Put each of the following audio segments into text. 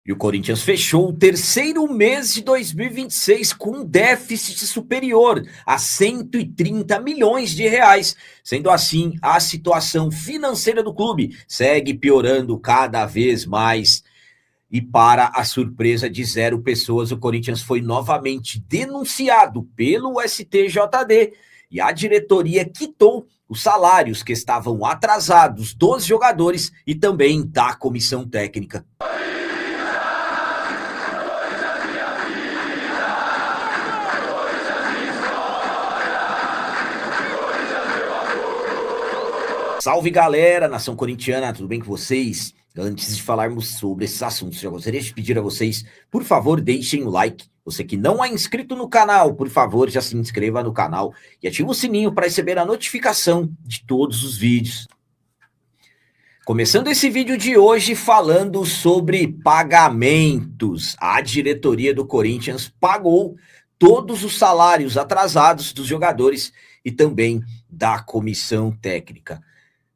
E o Corinthians fechou o terceiro mês de 2026 com um déficit superior a 130 milhões de reais. Sendo assim, a situação financeira do clube segue piorando cada vez mais. E para a surpresa de zero pessoas, o Corinthians foi novamente denunciado pelo STJD e a diretoria quitou os salários que estavam atrasados dos jogadores e também da comissão técnica. Salve galera, nação corintiana, tudo bem com vocês? Antes de falarmos sobre esses assuntos, já gostaria de pedir a vocês, por favor, deixem o like. Você que não é inscrito no canal, por favor, já se inscreva no canal e ative o sininho para receber a notificação de todos os vídeos. Começando esse vídeo de hoje falando sobre pagamentos. A diretoria do Corinthians pagou todos os salários atrasados dos jogadores e também da comissão técnica.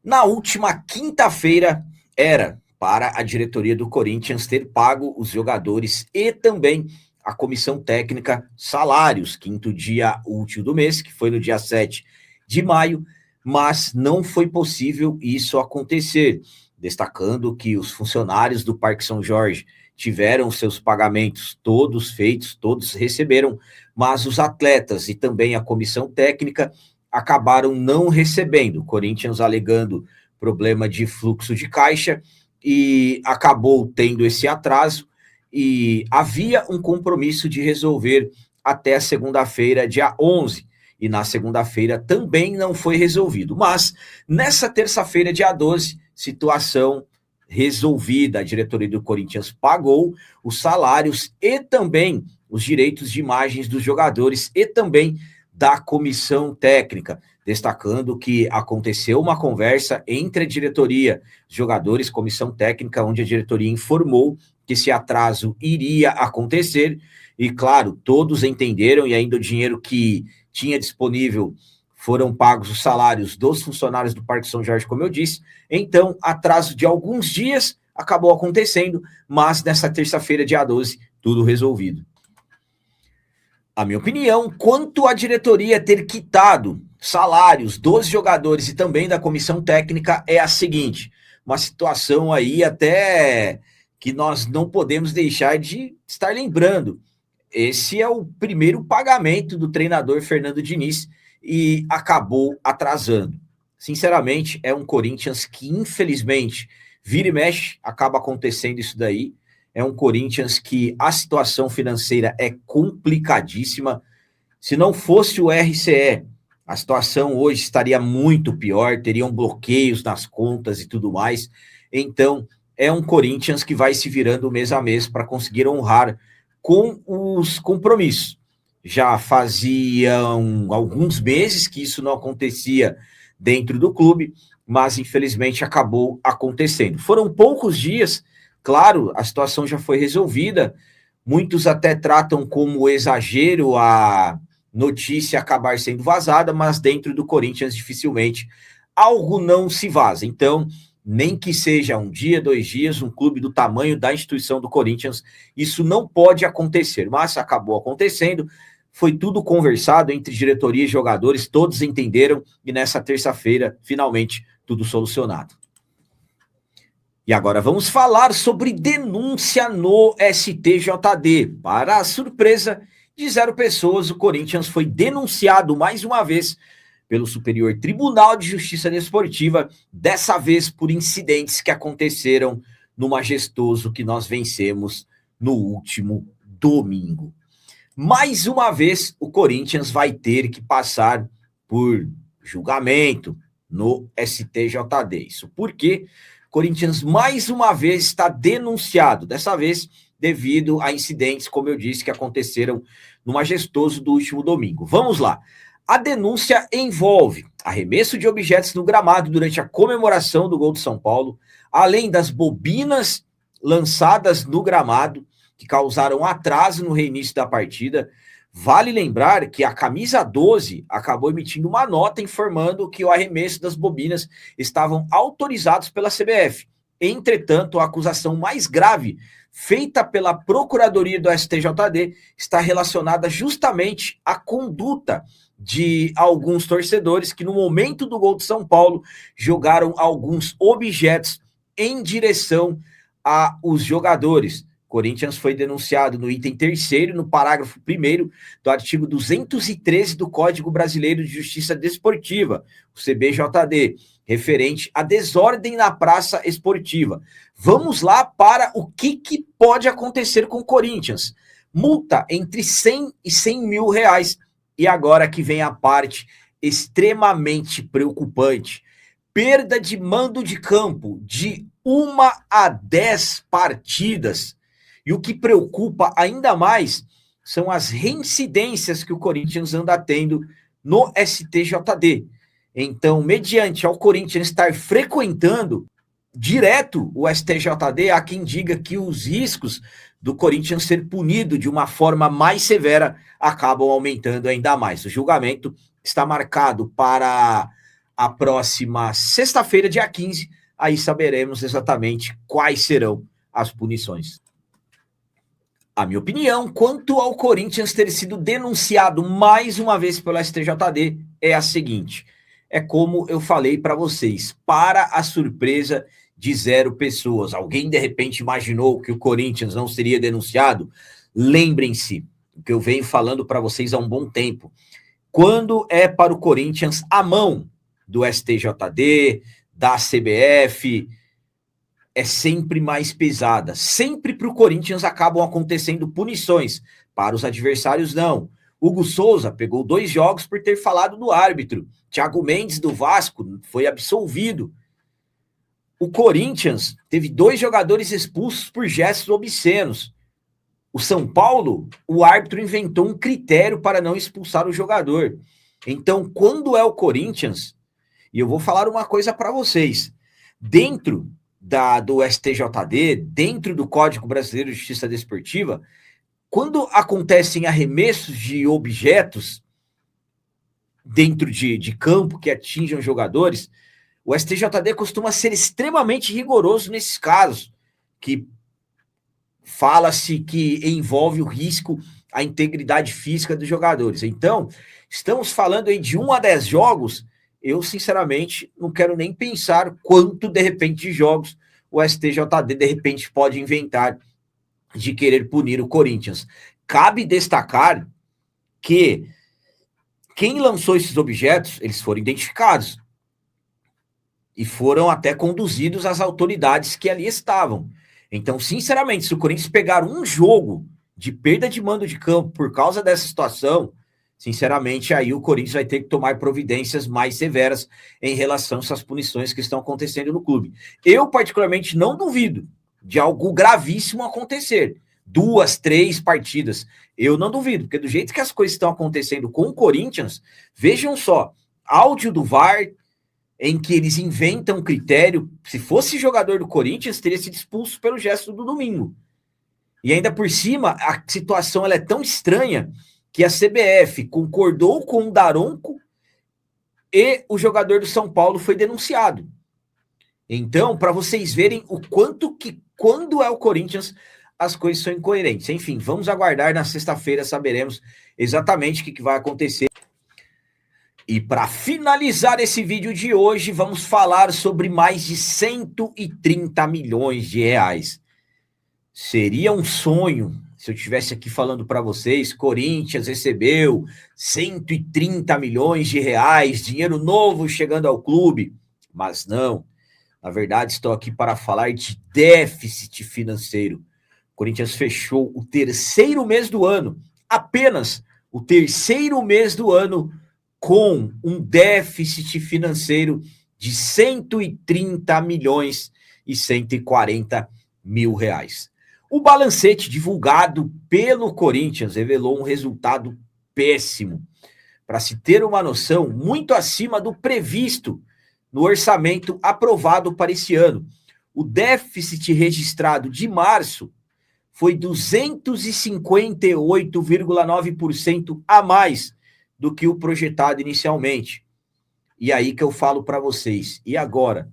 Na última quinta-feira, era para a diretoria do Corinthians ter pago os jogadores e também a comissão técnica salários, quinto dia útil do mês, que foi no dia 7 de maio, mas não foi possível isso acontecer, destacando que os funcionários do Parque São Jorge tiveram seus pagamentos todos feitos, todos receberam, mas os atletas e também a comissão técnica acabaram não recebendo, o Corinthians alegando problema de fluxo de caixa e acabou tendo esse atraso e havia um compromisso de resolver até a segunda-feira, dia 11, e na segunda-feira também não foi resolvido, mas nessa terça-feira, dia 12, situação resolvida, a diretoria do Corinthians pagou os salários e também os direitos de imagens dos jogadores e também da comissão técnica, destacando que aconteceu uma conversa entre a diretoria, jogadores, comissão técnica, onde a diretoria informou que esse atraso iria acontecer, e claro, todos entenderam, e ainda o dinheiro que tinha disponível foram pagos os salários dos funcionários do Parque São Jorge, como eu disse, então atraso de alguns dias acabou acontecendo, mas nessa terça-feira, dia 12, tudo resolvido. A minha opinião, quanto à diretoria ter quitado salários dos jogadores e também da comissão técnica é a seguinte, uma situação aí até que nós não podemos deixar de estar lembrando. Esse é o primeiro pagamento do treinador Fernando Diniz e acabou atrasando. Sinceramente, é um Corinthians que infelizmente vira e mexe, acaba acontecendo isso daí. É um Corinthians que a situação financeira é complicadíssima. Se não fosse o RCE, a situação hoje estaria muito pior, teriam bloqueios nas contas e tudo mais. Então, é um Corinthians que vai se virando mês a mês para conseguir honrar com os compromissos. Já faziam alguns meses que isso não acontecia dentro do clube, mas infelizmente acabou acontecendo. Foram poucos dias. Claro, a situação já foi resolvida, muitos até tratam como exagero a notícia acabar sendo vazada, mas dentro do Corinthians dificilmente algo não se vaza. Então, nem que seja um dia, 2 dias, um clube do tamanho da instituição do Corinthians, isso não pode acontecer, mas acabou acontecendo, foi tudo conversado entre diretoria e jogadores, todos entenderam e nessa terça-feira, finalmente, tudo solucionado. E agora vamos falar sobre denúncia no STJD. Para a surpresa de zero pessoas, o Corinthians foi denunciado mais uma vez pelo Superior Tribunal de Justiça Desportiva, dessa vez por incidentes que aconteceram no Majestoso que nós vencemos no último domingo. Mais uma vez, o Corinthians vai ter que passar por julgamento no STJD. Isso porque Corinthians mais uma vez está denunciado, dessa vez devido a incidentes, como eu disse, que aconteceram no Majestoso do último domingo. Vamos lá. A denúncia envolve arremesso de objetos no gramado durante a comemoração do gol do São Paulo, além das bobinas lançadas no gramado, que causaram atraso no reinício da partida. Vale lembrar que a camisa 12 acabou emitindo uma nota informando que o arremesso das bobinas estavam autorizados pela CBF. Entretanto, a acusação mais grave feita pela Procuradoria do STJD está relacionada justamente à conduta de alguns torcedores que, no momento do gol de São Paulo, jogaram alguns objetos em direção aos jogadores. Corinthians foi denunciado no item 3º, no parágrafo 1º do artigo 213 do Código Brasileiro de Justiça Desportiva, o CBJD, referente à desordem na praça esportiva. Vamos lá para o que pode acontecer com o Corinthians. Multa entre 100 e 100 mil reais. E agora que vem a parte extremamente preocupante. Perda de mando de campo de 1 a 10 partidas. E o que preocupa ainda mais são as reincidências que o Corinthians anda tendo no STJD. Então, mediante ao Corinthians estar frequentando direto o STJD, há quem diga que os riscos do Corinthians ser punido de uma forma mais severa acabam aumentando ainda mais. O julgamento está marcado para a próxima sexta-feira, dia 15. Aí saberemos exatamente quais serão as punições. A minha opinião quanto ao Corinthians ter sido denunciado mais uma vez pelo STJD é a seguinte: é como eu falei para vocês, para a surpresa de 0 pessoas. Alguém de repente imaginou que o Corinthians não seria denunciado? Lembrem-se o que eu venho falando para vocês há um bom tempo. Quando é para o Corinthians a mão do STJD, da CBF, é sempre mais pesada. Sempre para o Corinthians acabam acontecendo punições. Para os adversários, não. Hugo Souza pegou 2 jogos por ter falado do árbitro. Thiago Mendes, do Vasco, foi absolvido. O Corinthians teve 2 jogadores expulsos por gestos obscenos. O São Paulo, o árbitro inventou um critério para não expulsar o jogador. Então, quando é o Corinthians, e eu vou falar uma coisa para vocês, dentro do STJD, dentro do Código Brasileiro de Justiça Desportiva, quando acontecem arremessos de objetos dentro de campo que atingem os jogadores, o STJD costuma ser extremamente rigoroso nesses casos, que fala-se que envolve o risco à integridade física dos jogadores. Então, estamos falando aí de 1 a 10 jogos. Eu, sinceramente, não quero nem pensar quanto, de repente, de jogos o STJD, de repente, pode inventar de querer punir o Corinthians. Cabe destacar que quem lançou esses objetos, eles foram identificados e foram até conduzidos às autoridades que ali estavam. Então, sinceramente, se o Corinthians pegar um jogo de perda de mando de campo por causa dessa situação, sinceramente, aí o Corinthians vai ter que tomar providências mais severas em relação a essas punições que estão acontecendo no clube. Eu, particularmente, não duvido de algo gravíssimo acontecer. 2, 3 partidas. Eu não duvido, porque do jeito que as coisas estão acontecendo com o Corinthians, vejam só, áudio do VAR, em que eles inventam um critério, se fosse jogador do Corinthians, teria sido expulso pelo gesto do domingo. E ainda por cima, a situação ela é tão estranha que a CBF concordou com o Daronco e o jogador do São Paulo foi denunciado. Então, para vocês verem o quanto que, quando é o Corinthians, as coisas são incoerentes. Enfim, vamos aguardar, na sexta-feira saberemos exatamente o que vai acontecer. E para finalizar esse vídeo de hoje, vamos falar sobre mais de 130 milhões de reais. Seria um sonho se eu estivesse aqui falando para vocês, Corinthians recebeu 130 milhões de reais, dinheiro novo chegando ao clube. Mas não, na verdade estou aqui para falar de déficit financeiro. O Corinthians fechou o 3º mês do ano, apenas o 3º mês do ano, com um déficit financeiro de 130 milhões e 140 mil reais. O balancete divulgado pelo Corinthians revelou um resultado péssimo. Para se ter uma noção, muito acima do previsto no orçamento aprovado para esse ano. O déficit registrado de março foi 258,9% a mais do que o projetado inicialmente. E aí que eu falo para vocês, e agora?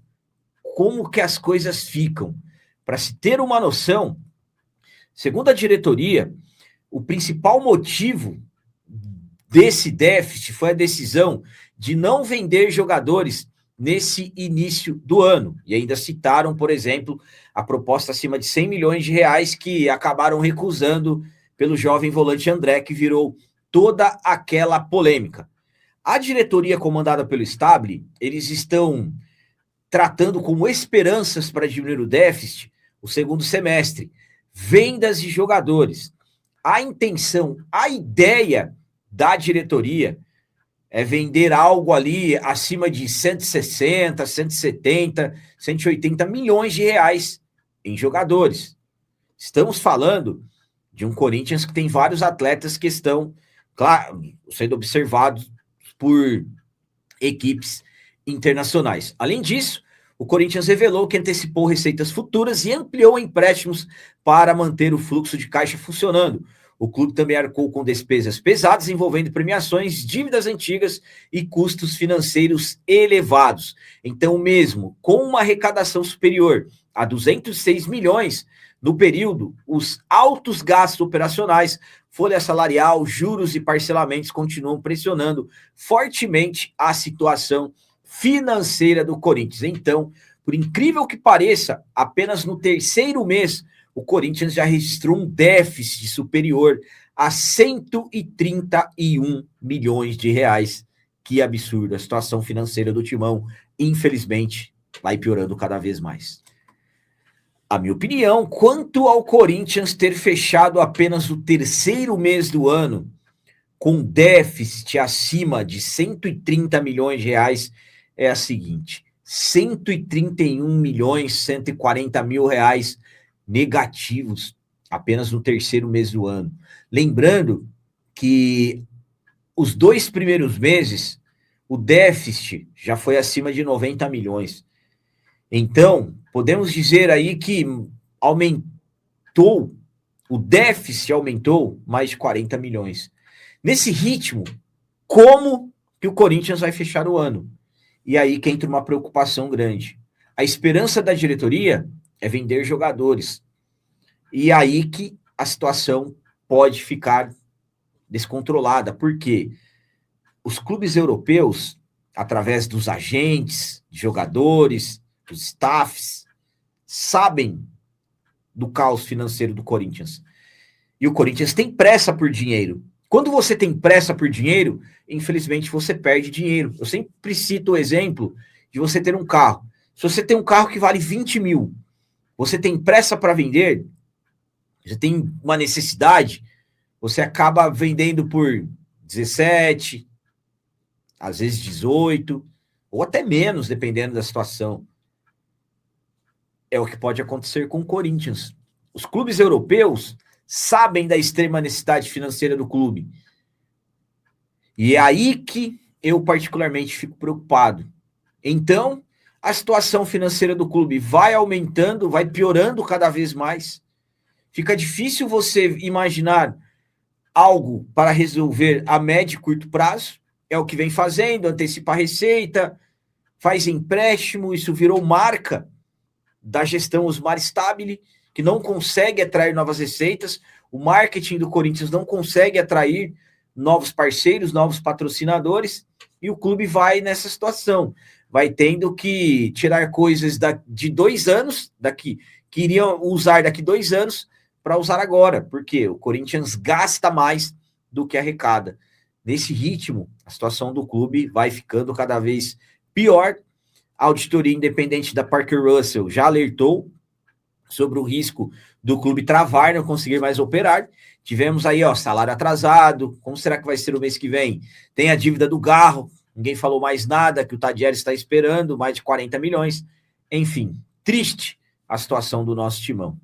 Como que as coisas ficam? Para se ter uma noção, Segundo a diretoria, o principal motivo desse déficit foi a decisão de não vender jogadores nesse início do ano. E ainda citaram, por exemplo, a proposta acima de 100 milhões de reais que acabaram recusando pelo jovem volante André, que virou toda aquela polêmica. A diretoria comandada pelo Stabile, eles estão tratando como esperanças para diminuir o déficit o segundo semestre. Vendas de jogadores. A intenção, a ideia da diretoria é vender algo ali acima de 160, 170, 180 milhões de reais em jogadores. Estamos falando de um Corinthians que tem vários atletas que estão, claro, sendo observados por equipes internacionais. Além disso, o Corinthians revelou que antecipou receitas futuras e ampliou empréstimos para manter o fluxo de caixa funcionando. O clube também arcou com despesas pesadas envolvendo premiações, dívidas antigas e custos financeiros elevados. Então, mesmo com uma arrecadação superior a 206 milhões no período, os altos gastos operacionais, folha salarial, juros e parcelamentos continuam pressionando fortemente a situação financeira do Corinthians. Então, por incrível que pareça, apenas no terceiro mês, o Corinthians já registrou um déficit superior a 131 milhões de reais. Que absurdo, a situação financeira do Timão, infelizmente, vai piorando cada vez mais. A minha opinião, quanto ao Corinthians ter fechado apenas o terceiro mês do ano com déficit acima de 130 milhões de reais, é a seguinte: 131 milhões 140 mil reais negativos apenas no terceiro mês do ano. Lembrando que os 2 primeiros meses, o déficit já foi acima de 90 milhões. Então, podemos dizer aí que aumentou, o déficit aumentou mais de 40 milhões. Nesse ritmo, como que o Corinthians vai fechar o ano? E aí que entra uma preocupação grande. A esperança da diretoria é vender jogadores. E aí que a situação pode ficar descontrolada. Por quê? Os clubes europeus, através dos agentes, jogadores, dos staffs, sabem do caos financeiro do Corinthians. E o Corinthians tem pressa por dinheiro. Quando você tem pressa por dinheiro, infelizmente você perde dinheiro. Eu sempre cito o exemplo de você ter um carro. Se você tem um carro que vale 20 mil, você tem pressa para vender, você tem uma necessidade, você acaba vendendo por 17, às vezes 18, ou até menos, dependendo da situação. É o que pode acontecer com o Corinthians. Os clubes europeus sabem da extrema necessidade financeira do clube. E é aí que eu particularmente fico preocupado. Então, a situação financeira do clube vai aumentando, vai piorando cada vez mais. Fica difícil você imaginar algo para resolver a médio e curto prazo. É o que vem fazendo, antecipa a receita, faz empréstimo, isso virou marca da gestão Osmar Stabile, que não consegue atrair novas receitas. O marketing do Corinthians não consegue atrair novos parceiros, novos patrocinadores, e o clube vai nessa situação. Vai tendo que tirar coisas de 2 anos, que iriam usar daqui 2 anos, para usar agora, porque o Corinthians gasta mais do que arrecada. Nesse ritmo, a situação do clube vai ficando cada vez pior. A auditoria independente da Parker Russell já alertou sobre o risco do clube travar, não conseguir mais operar. Tivemos aí, salário atrasado. Como será que vai ser o mês que vem? Tem a dívida do Garro, ninguém falou mais nada, que o Tadieri está esperando, mais de 40 milhões. Enfim, triste a situação do nosso timão.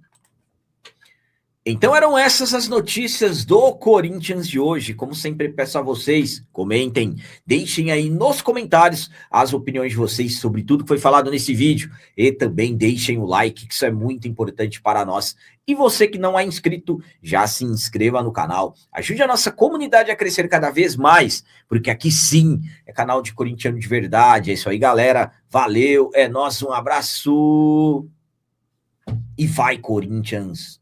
Então eram essas as notícias do Corinthians de hoje. Como sempre peço a vocês, comentem, deixem aí nos comentários as opiniões de vocês sobre tudo que foi falado nesse vídeo e também deixem o like, que isso é muito importante para nós. E você que não é inscrito, já se inscreva no canal. Ajude a nossa comunidade a crescer cada vez mais, porque aqui sim é canal de corintiano de verdade. É isso aí, galera. Valeu, é nóis, um abraço e vai, Corinthians!